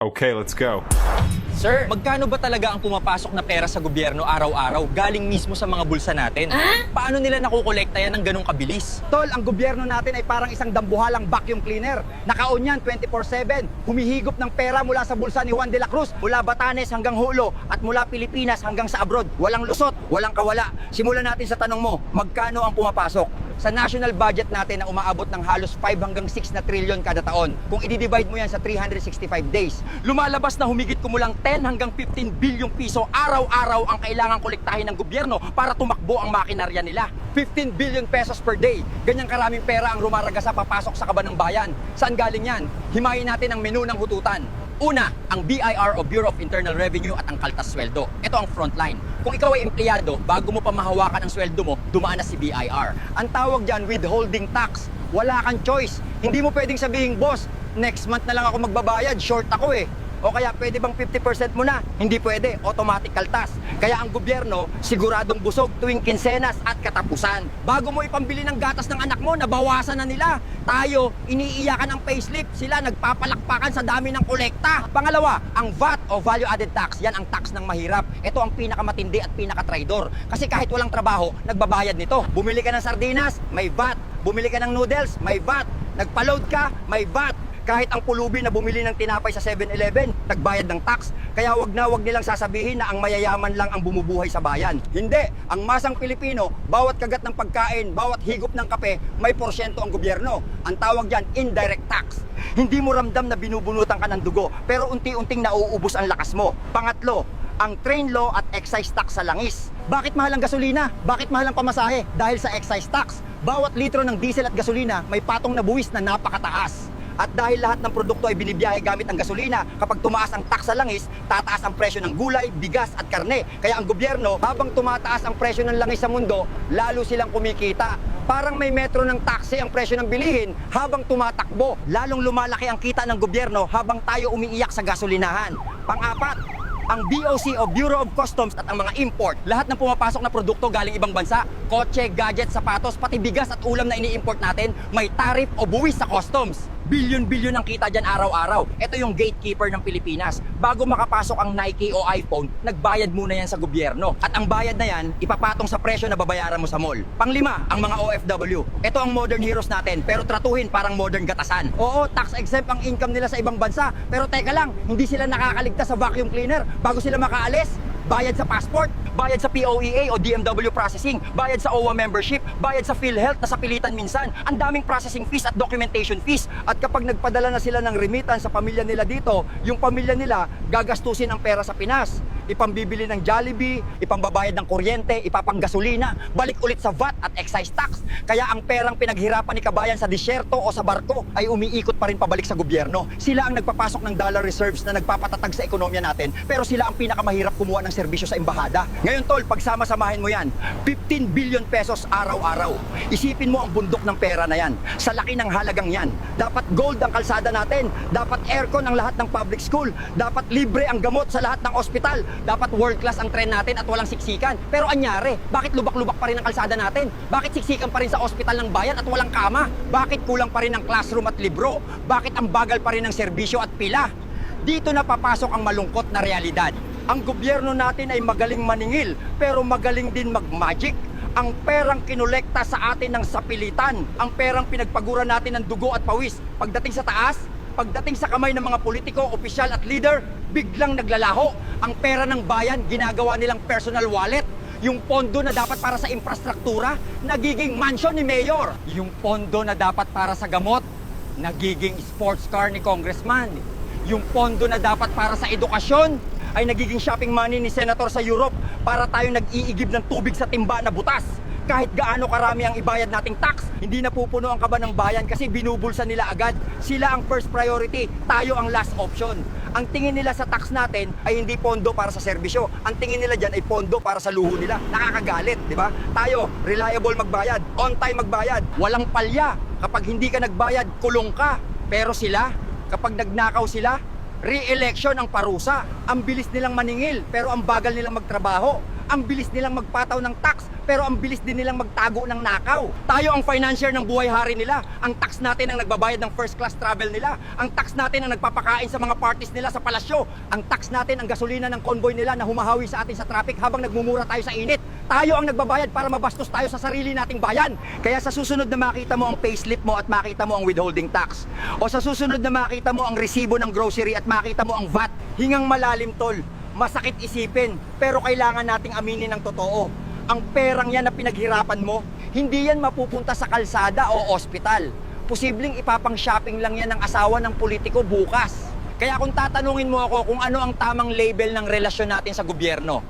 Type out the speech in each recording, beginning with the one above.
Okay, let's go. Sir, magkano ba talaga ang pumapasok na pera sa gobyerno araw-araw galing mismo sa mga bulsa natin? Paano nila nakukolekta yan ng ganong kabilis? Tol, ang gobyerno natin ay parang isang dambuhalang vacuum cleaner. Naka-on yan 24/7. Humihigop ng pera mula sa bulsa ni Juan de la Cruz, mula Batanes hanggang Hulo, at mula Pilipinas hanggang sa abroad. Walang lusot, walang kawala. Simulan natin sa tanong mo, magkano ang pumapasok? Sa national budget natin na umaabot ng halos 5 hanggang 6 na trilyon kada taon, kung i-divide mo yan sa 365 days, lumalabas na humigit kumulang 10 hanggang 15 bilyong piso araw-araw ang kailangang kolektahin ng gobyerno para tumakbo ang makinarya nila. 15 billion pesos per day. Ganyang karaming pera ang rumaraga sa papasok sa kaban ng bayan. Saan galing yan? Himayin natin ang menu ng hututan. Una, ang BIR o Bureau of Internal Revenue at ang kaltas sweldo. Ito ang frontline. Kung ikaw ay empleyado, bago mo pa mahawakan ang sweldo mo, dumaan na si BIR. Ang tawag dyan, withholding tax. Wala kang choice. Hindi mo pwedeng sabihin, boss, next month na lang ako magbabayad, short ako eh. O kaya pwede bang 50% mo na? Hindi pwede, automatic kaltas. Kaya ang gobyerno siguradong busog tuwing kinsenas at katapusan. Bago mo ipambili ng gatas ng anak mo, nabawasan na nila. Tayo, iniiyakan ng payslip, sila nagpapalakpakan sa dami ng kolekta. Pangalawa, ang VAT o Value Added Tax, yan ang tax ng mahirap. Ito ang pinakamatindi at pinakatraidor. Kasi kahit walang trabaho, nagbabayad nito. Bumili ka ng sardinas, may VAT. Bumili ka ng noodles, may VAT. Nagpa-load ka, may VAT. Kahit ang pulubi na bumili ng tinapay sa 7-Eleven, nagbayad ng tax. Kaya wag nilang sasabihin na ang mayayaman lang ang bumubuhay sa bayan. Hindi, ang masang Pilipino, bawat kagat ng pagkain, bawat higop ng kape, may porsyento ang gobyerno. Ang tawag diyan, indirect tax. Hindi mo ramdam na binubunutan ka ng dugo, pero unti-unting nauubos ang lakas mo. Pangatlo, ang train law at excise tax sa langis. Bakit mahal ang gasolina? Bakit mahal ang pamasahe? Dahil sa excise tax. Bawat litro ng diesel at gasolina may patong na buwis na napakataas. At dahil lahat ng produkto ay binibiyahe gamit ang gasolina, kapag tumaas ang tax sa langis, tataas ang presyo ng gulay, bigas at karne. Kaya ang gobyerno, habang tumataas ang presyo ng langis sa mundo, lalo silang kumikita. Parang may metro ng taxi ang presyo ng bilihin habang tumatakbo. Lalong lumalaki ang kita ng gobyerno habang tayo umiiyak sa gasolinahan. Pang-apat, ang BOC o Bureau of Customs at ang mga import. Lahat ng pumapasok na produkto galing ibang bansa, kotse, gadget, sapatos, pati bigas at ulam na ini-import natin, may tarif o buwis sa customs. Bilyon-bilyon ang kita dyan araw-araw. Ito yung gatekeeper ng Pilipinas. Bago makapasok ang Nike o iPhone, nagbayad muna yan sa gobyerno. At ang bayad na yan, ipapatong sa presyo na babayaran mo sa mall. Panglima, ang mga OFW. Ito ang modern heroes natin, pero tratuhin parang modern gatasan. Oo, tax exempt ang income nila sa ibang bansa. Pero teka lang, hindi sila nakakaligtas sa vacuum cleaner bago sila makaalis. Bayad sa passport, bayad sa POEA o DMW processing, bayad sa OWA membership, bayad sa PhilHealth na sa pilitan minsan. Ang daming processing fees at documentation fees. At kapag nagpadala na sila ng remittance sa pamilya nila dito, yung pamilya nila gagastusin ang pera sa Pinas. Ipambibili ng Jollibee, ipambabayad ng kuryente, ipapanggasolina, balik ulit sa VAT at excise tax. Kaya ang perang pinaghirapan ni kabayan sa disyerto o sa barko ay umiikot pa rin pabalik sa gobyerno. Sila ang nagpapasok ng dollar reserves na nagpapatatag sa ekonomiya natin, pero sila ang pinakamahirap kumuha ng serbisyo sa embahada. Ngayon tol, pagsama-samahin mo yan, 15 billion pesos araw-araw. Isipin mo ang bundok ng pera na yan. Sa laki ng halagang yan. Dapat gold ang kalsada natin, dapat aircon ang lahat ng public school, dapat libre ang gamot sa lahat ng ospital, dapat world class ang tren natin at walang siksikan. Pero anyari, bakit lubak-lubak pa rin ang kalsada natin? Bakit siksikan pa rin sa ospital ng bayan at walang kama? Bakit kulang pa rin ang classroom at libro? Bakit ang bagal pa rin ng serbisyo at pila? Dito na papasok ang malungkot na realidad. Ang gobyerno natin ay magaling maningil, pero magaling din mag-magic. Ang perang kinolekta sa atin ng sapilitan, ang perang pinagpaguran natin ng dugo at pawis, pagdating sa taas, pagdating sa kamay ng mga politiko, opisyal at leader, biglang naglalaho. Ang pera ng bayan, ginagawa nilang personal wallet. Yung pondo na dapat para sa infrastruktura, nagiging mansion ni Mayor. Yung pondo na dapat para sa gamot, nagiging sports car ni Congressman. Yung pondo na dapat para sa edukasyon, ay nagiging shopping money ni Senator sa Europe para tayo nag-iigib ng tubig sa timba na butas. Kahit gaano karami ang ibayad nating tax, hindi napupuno ang kaban ng bayan kasi binubulsa nila agad. Sila ang first priority, tayo ang last option. Ang tingin nila sa tax natin ay hindi pondo para sa serbisyo. Ang tingin nila dyan ay pondo para sa luho nila. Nakakagalit, di ba? Tayo, reliable magbayad, on time magbayad, walang palya. Kapag hindi ka nagbayad, kulong ka. Pero sila, kapag nagnakaw sila, re-election ang parusa. Ang bilis nilang maningil, pero ang bagal nilang magtrabaho. Ang bilis nilang magpataw ng tax, pero ang bilis din nilang magtago ng nakaw. Tayo ang financier ng buhay hari nila. Ang tax natin ang nagbabayad ng first class travel nila. Ang tax natin ang nagpapakain sa mga parties nila sa palasyo. Ang tax natin ang gasolina ng convoy nila na humahawi sa atin sa traffic habang nagmumura tayo sa init. Tayo ang nagbabayad para mabastos tayo sa sarili nating bayan. Kaya sa susunod na makita mo ang payslip mo at makita mo ang withholding tax, o sa susunod na makita mo ang resibo ng grocery at makita mo ang VAT, hingang malalim tol. Masakit isipin, pero kailangan nating aminin ng totoo. Ang perang yan na pinaghirapan mo, hindi yan mapupunta sa kalsada o ospital. Posibleng ipapang shopping lang yan ng asawa ng politiko bukas. Kaya kung tatanungin mo ako kung ano ang tamang label ng relasyon natin sa gobyerno,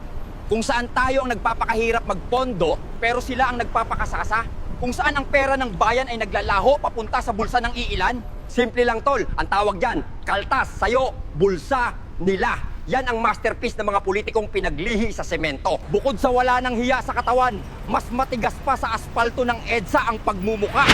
kung saan tayo ang nagpapakahirap magpondo, pero sila ang nagpapakasasa, kung saan ang pera ng bayan ay naglalaho papunta sa bulsa ng iilan, simple lang tol, ang tawag dyan, kaltas, sayo, bulsa, nila. Yan ang masterpiece ng mga politikong pinaglihi sa semento. Bukod sa wala ng hiya sa katawan, mas matigas pa sa asfalto ng EDSA ang pagmumuka.